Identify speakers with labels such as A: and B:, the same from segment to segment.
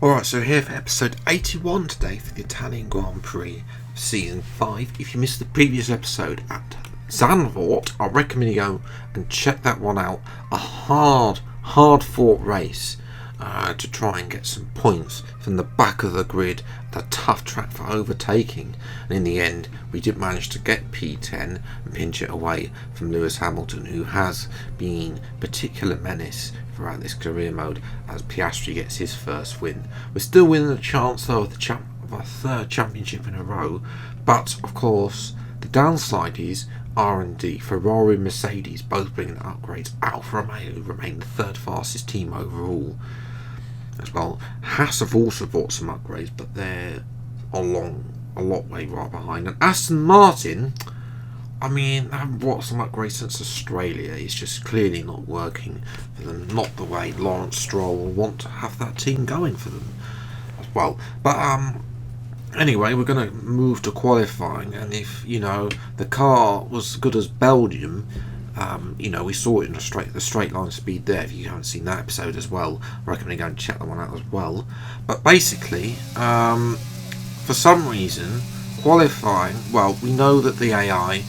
A: Alright, so here for episode 81 today for the Italian Grand Prix Season 5. If you missed the previous episode at Zandvoort, I recommend you go and check that one out. A hard fought race to try and get some points from the back of the grid. A tough track for overtaking, and in the end we did manage to get P10 and pinch it away from Lewis Hamilton, who has been a particular menace throughout this career mode as Piastri gets his first win. We're still winning a chance though of our third championship in a row, but of course the downside is R&D. Ferrari and Mercedes both bringing upgrades. Alfa Romeo remain the third fastest team overall as well. Haas have also bought some upgrades, but they're a lot way right behind. And Aston Martin, I mean, they haven't bought some upgrades since Australia. It's just clearly not working for them. Not the way Lawrence Stroll will want to have that team going for them as well. But anyway, we're going to move to qualifying, and if the car was as good as Belgium, we saw it in the straight line speed there. If you haven't seen that episode as well, I recommend you go and check that one out as well. But basically, for some reason, qualifying, well, we know that the AI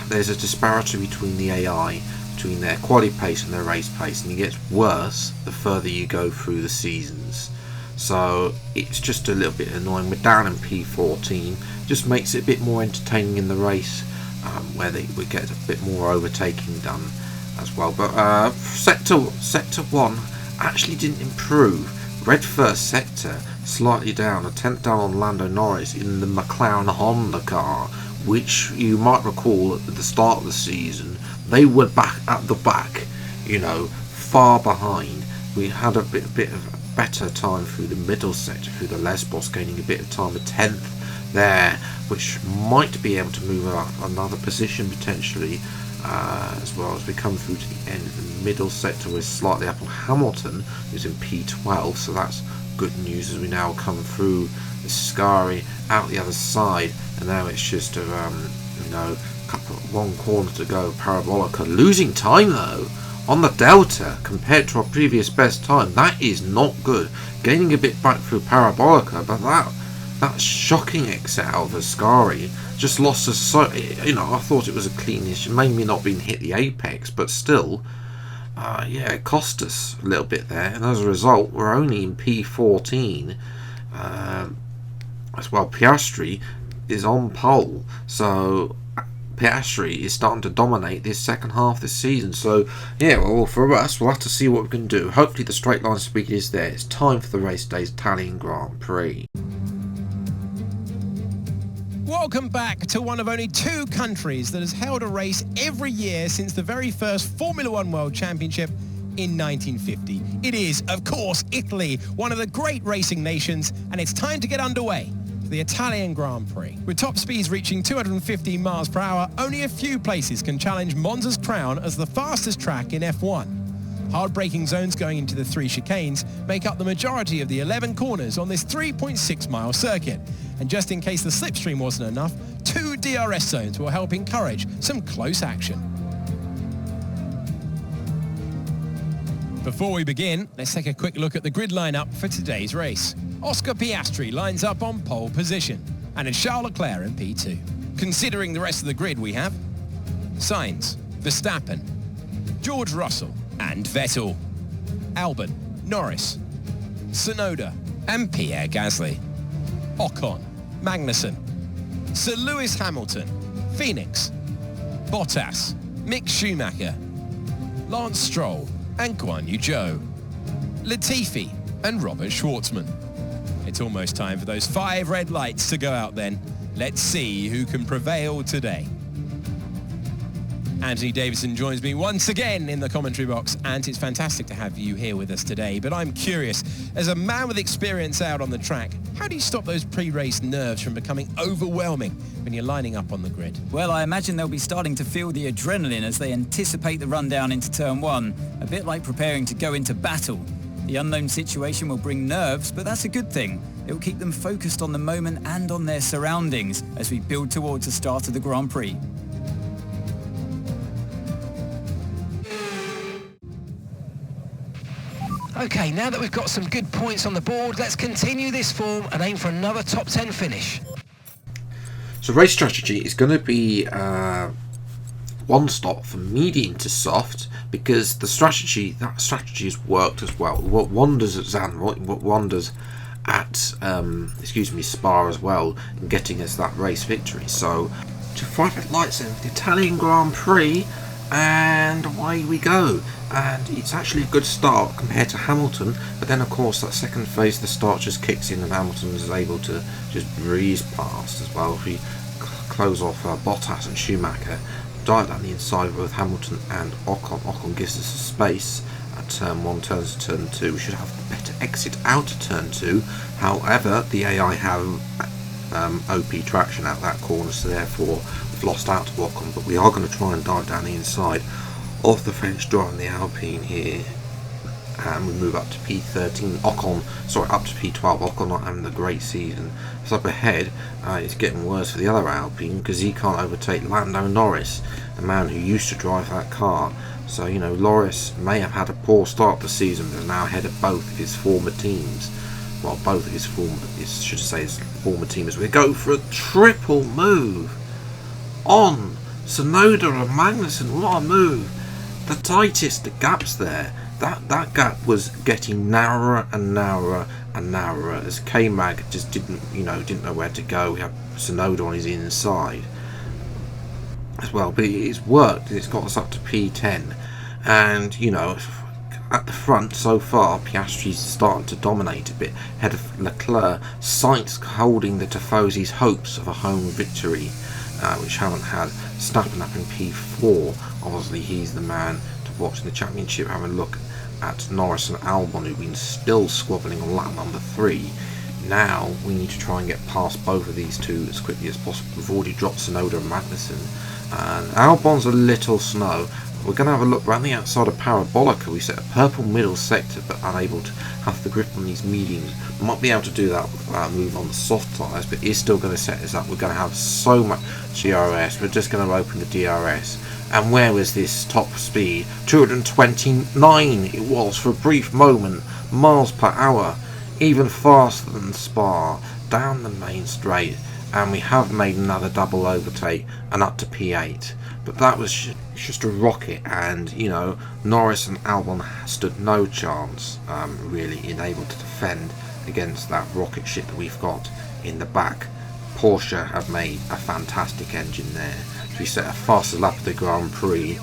A: there's a disparity between the AI, between their quali pace and their race pace, and it gets worse the further you go through the seasons. So it's just a little bit annoying. We're down in P14, just makes it a bit more entertaining in the race, where we get a bit more overtaking done as well. But sector 1 actually didn't improve. Red first sector, slightly down, a tenth down on Lando Norris in the McLaren Honda car, which you might recall at the start of the season, they were back at the back, far behind. We had a bit of better time through the middle sector, through the Lesbos, gaining a bit of time, a 10th there, which might be able to move up another position potentially, as well as we come through to the end of the middle sector. We're slightly up on Hamilton, who's in P12, so that's good news as we now come through the Scari out the other side, and now it's just one corner to go. Parabolica losing time though on the Delta compared to our previous best time. That is not good. Gaining a bit back through Parabolica, but that shocking exit out of Ascari just lost us so. I thought it was a cleanish. It made me not being hit the apex, but still, it cost us a little bit there. And as a result, we're only in P14 as well. Piastri is on pole, so Piastri is starting to dominate this second half of the season. So for us, we'll have to see what we can do. Hopefully the straight line speed is there. It's time for the race day's Italian Grand Prix.
B: Welcome back to one of only 2 countries that has held a race every year since the very first Formula One World Championship in 1950. It is, of course, Italy, one of the great racing nations, and it's time to get underway for the Italian Grand Prix. With top speeds reaching 215 miles per hour, only a few places can challenge Monza's crown as the fastest track in F1. Hard braking zones going into the 3 chicanes make up the majority of the 11 corners on this 3.6-mile circuit. And just in case the slipstream wasn't enough, 2 DRS zones will help encourage some close action. Before we begin, let's take a quick look at the grid lineup for today's race. Oscar Piastri lines up on pole position, and it's Charles Leclerc in P2. Considering the rest of the grid, we have Sainz, Verstappen, George Russell, and Vettel, Albon, Norris, Tsunoda, and Pierre Gasly, Ocon, Magnussen, Sir Lewis Hamilton, Phoenix, Bottas, Mick Schumacher, Lance Stroll, and Guan Yu Zhou, Latifi, and Robert Schwartzman. It's almost time for those 5 red lights to go out then. Let's see who can prevail today. Anthony Davidson joins me once again in the commentary box, and it's fantastic to have you here with us today. But I'm curious, as a man with experience out on the track, how do you stop those pre-race nerves from becoming overwhelming when you're lining up on the grid?
C: Well, I imagine they'll be starting to feel the adrenaline as they anticipate the rundown into turn 1, a bit like preparing to go into battle. The unknown situation will bring nerves, but that's a good thing. It will keep them focused on the moment and on their surroundings as we build towards the start of the Grand Prix.
B: Okay, now that we've got some good points on the board, let's continue this form and aim for another top 10 finish.
A: So race strategy is going to be one stop from medium to soft, because that strategy has worked as well. What wonders at Zandvoort, what wonders at Spa as well, in getting us that race victory. So to 5 red lights in the Italian Grand Prix, and away we go. And it's actually a good start compared to Hamilton, but then of course that second phase the start just kicks in and Hamilton is able to just breeze past as well. If we close off Bottas and Schumacher, dive down the inside with Hamilton and Ocon gives us a space at turn 1, turns to turn 2. We should have a better exit out of turn 2. However, the AI have OP traction out that corner, so therefore we've lost out to Ocon, but we are going to try and dive down the inside of the French driving the Alpine here, and we move up to P13. Up to P12. Ocon not having the great season. It's up ahead. It's getting worse for the other Alpine because he can't overtake Lando Norris, the man who used to drive that car. So you know, Norris may have had a poor start to the season, but is now ahead of both of his former teams. Well, both of his former teamers. We go for a triple move on Tsunoda and Magnussen. What a move! The tightest the gaps there. That gap was getting narrower and narrower and narrower as K-Mag just didn't know where to go. We have Tsunoda on his inside as well, but it's worked. It's got us up to P10, and you know, at the front so far, Piastri's starting to dominate a bit ahead of Leclerc. Sainz holding the Tifosi's hopes of a home victory, which haven't had. Snapping up in P4. Obviously, he's the man to watch in the championship. Having a look at Norris and Albon, who've been still squabbling on lap number 3. Now we need to try and get past both of these two as quickly as possible. We've already dropped Tsunoda and Magnussen, and Albon's a little slow. We're going to have a look around the outside of Parabolica. We set a purple middle sector, but unable to have the grip on these mediums. We might be able to do that without moving on the soft tyres, but it's still going to set us up. We're going to have so much DRS. We're just going to open the DRS. And where was this top speed? 229 it was for a brief moment. Miles per hour. Even faster than Spa. Down the main straight. And we have made another double overtake and up to P8. But that was just a rocket, and you know, Norris and Albon stood no chance really in able to defend against that rocket ship that we've got in the back. Porsche have made a fantastic engine there. We set a faster lap of the Grand Prix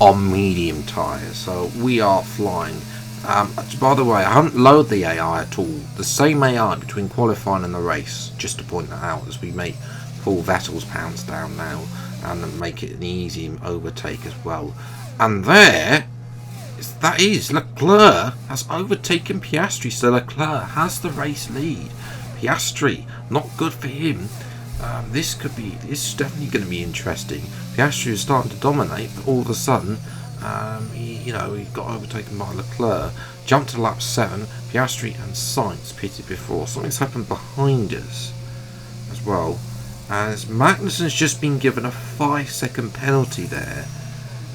A: on medium tyres, so we are flying. By the way, I haven't lowered the AI at all. The same AI between qualifying and the race, just to point that out, as we make pull Vettel's pounds down now and make it an easy overtake as well. And that is Leclerc has overtaken Piastri, so Leclerc has the race lead. Piastri, not good for him. This is definitely going to be interesting. Piastri is starting to dominate, but all of a sudden, he got overtaken by Leclerc. Jumped to lap 7. Piastri and Sainz pitted before. Something's happened behind us as well, as Magnussen's just been given a 5-second penalty there.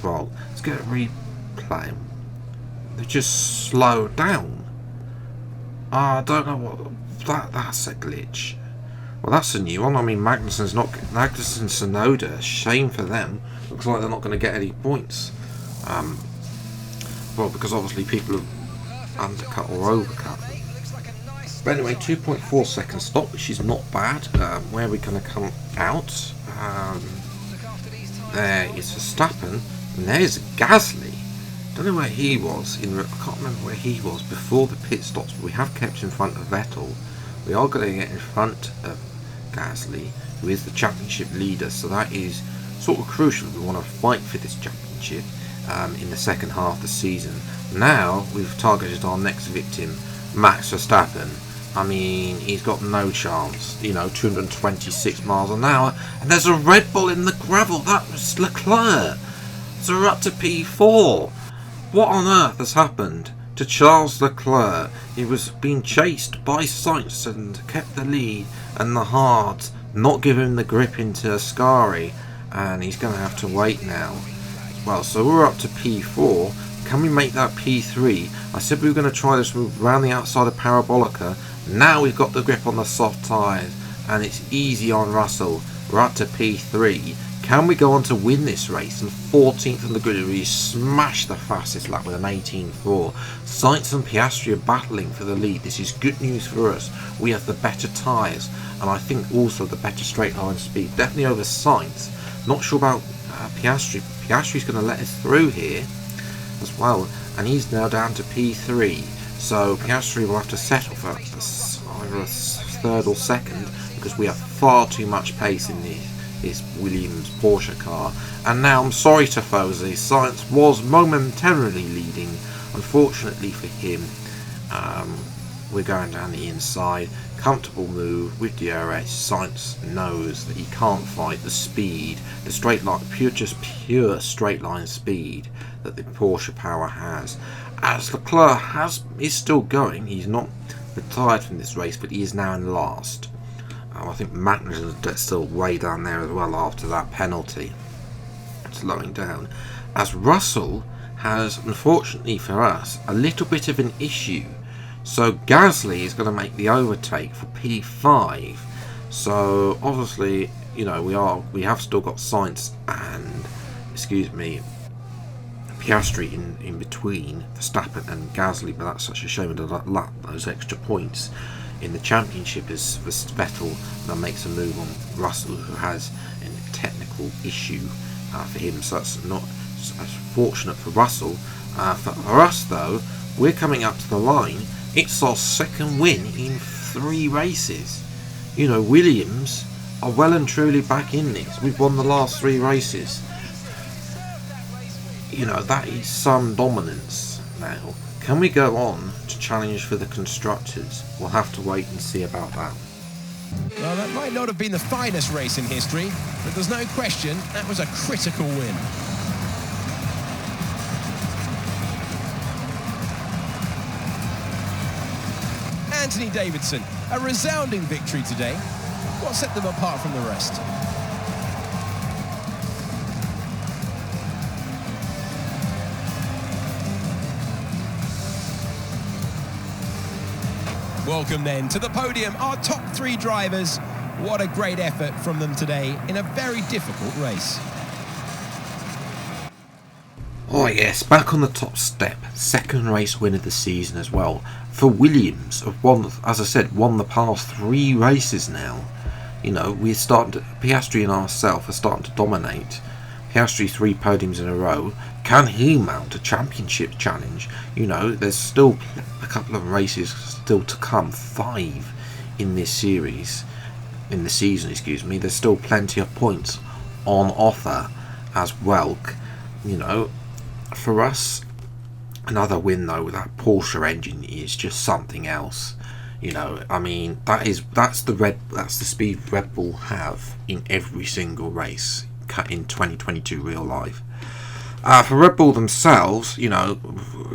A: Well, let's get a replay. They just slowed down. I don't know what that's a glitch. Well, that's a new one. I mean, Magnussen Tsunoda, shame for them. Looks like they're not going to get any points. Well, because obviously people have undercut or overcut. But anyway, 2.4 second stop, which is not bad. Where are we going to come out? There is Verstappen, and there's Gasly. Don't know where he was. I can't remember where he was before the pit stops, but we have kept in front of Vettel. We are going to get in front of Gasly, who is the championship leader, so that is sort of crucial. We want to fight for this championship in the second half of the season. Now we've targeted our next victim, Max Verstappen. I mean, he's got no chance. 226 miles an hour, and there's a Red Bull in the gravel. That was Leclerc. So we're up to P4. What on earth has happened to Charles Leclerc? He was being chased by Sainz and kept the lead, and the Hards not giving him the grip into Ascari, and he's going to have to wait now. Well, so we're up to P4. Can we make that P3? I said we were going to try this move around the outside of Parabolica. Now we've got the grip on the soft tyres, and it's easy on Russell. We're up to P3. Can we go on to win this race? And 14th on the grid, we smashed the fastest lap with an 18.4. Sainz and Piastri are battling for the lead. This is good news for us. We have the better tyres, and I think also the better straight line speed. Definitely over Sainz. Not sure about Piastri. Piastri's going to let us through here as well, and he's now down to P3. So Piastri will have to settle for either a third or second, because we have far too much pace in this Williams Porsche car. And now I'm sorry to Fose, Sainz was momentarily leading. Unfortunately for him, we're going down the inside. Comfortable move with DRS. Sainz knows that he can't fight the speed, the straight line, pure straight line speed that the Porsche power has. As Leclerc is still going, he's not retired from this race, but he is now in last. I think Magnussen's still way down there as well after that penalty, slowing down. As Russell has, unfortunately for us, a little bit of an issue. So Gasly is going to make the overtake for P5. So obviously, you know, we have still got Sainz and, Piastri in between Verstappen and Gasly, but that's such a shame to lap those extra points in the championship as Vettel now makes a move on Russell, who has a technical issue for him. So that's not as fortunate for Russell. For us though, we're coming up to the line. It's our second win in 3 races. You know, Williams are well and truly back in this. We've won the last 3 races. You know, that is some dominance now. Can we go on to challenge for the constructors? We'll have to wait and see about that.
B: Well, that might not have been the finest race in history, but there's no question that was a critical win. Anthony Davidson, a resounding victory today. What set them apart from the rest? Welcome then to the podium, our top 3 drivers. What a great effort from them today in a very difficult race.
A: Oh yes, back on the top step, second race win of the season as well. For Williams, have won, as I said, won the past 3 races now. You know, we're starting to, Piastri and ourselves are starting to dominate. Piastri 3 podiums in a row. Can he mount a championship challenge? You know, there's still a couple of races still to come. 5 in this series, in the season, There's still plenty of points on offer as well. You know, for us, another win though with that Porsche engine is just something else. You know, I mean, that's the speed Red Bull have in every single race in 2022 real life. For Red Bull themselves, you know,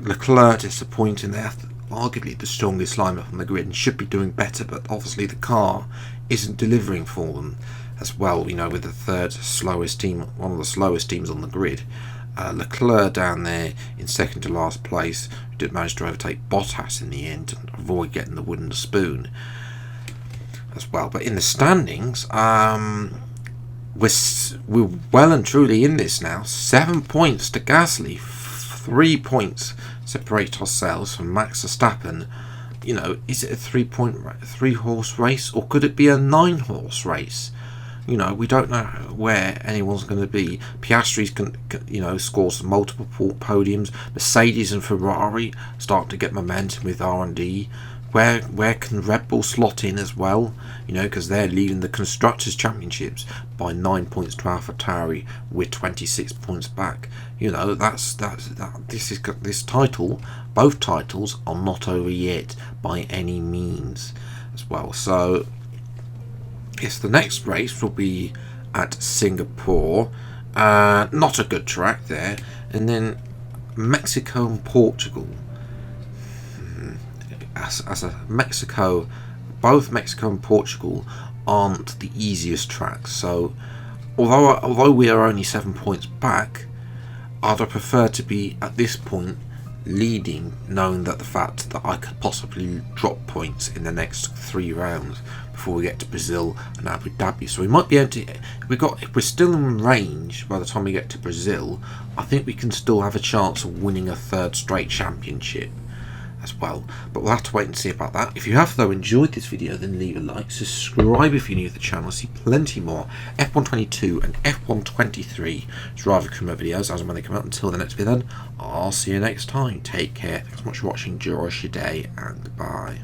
A: Leclerc disappointing. They're arguably the strongest lineup on the grid and should be doing better, but obviously the car isn't delivering for them as well. You know, with the third slowest team, one of the slowest teams on the grid. Leclerc down there in second to last place, who did manage to overtake Bottas in the end and avoid getting the wooden spoon as well. But in the standings, we're well and truly in this now. 7 points to Gasly, 3 points separate ourselves from Max Verstappen. You know, is it a 3 horse race, or could it be a 9 horse race? You know, we don't know where anyone's going to be. Piastri's scores multiple podiums. Mercedes and Ferrari start to get momentum with R&D. Where can Red Bull slot in as well? You know, because they're leading the Constructors' Championships by 9 points to AlphaTauri. We're 26 points back. You know, this title. Both titles are not over yet by any means as well. So, yes, the next race will be at Singapore. Not a good track there, and then Mexico and Portugal. As a Mexico, both Mexico and Portugal aren't the easiest tracks. So although we are only 7 points back, I'd have preferred to be at this point leading, knowing that the fact that I could possibly drop points in the next 3 rounds before we get to Brazil and Abu Dhabi. So we might be able to, if we're still in range by the time we get to Brazil, I think we can still have a chance of winning a 3rd straight championship as well, but we'll have to wait and see about that. If you have though enjoyed this video, then leave a like, subscribe if you're new to the channel. See plenty more F122 and F123 driver career videos as and when they come out. Until the next video then, I'll see you next time. Take care, thanks so much for watching, enjoy your day, and goodbye.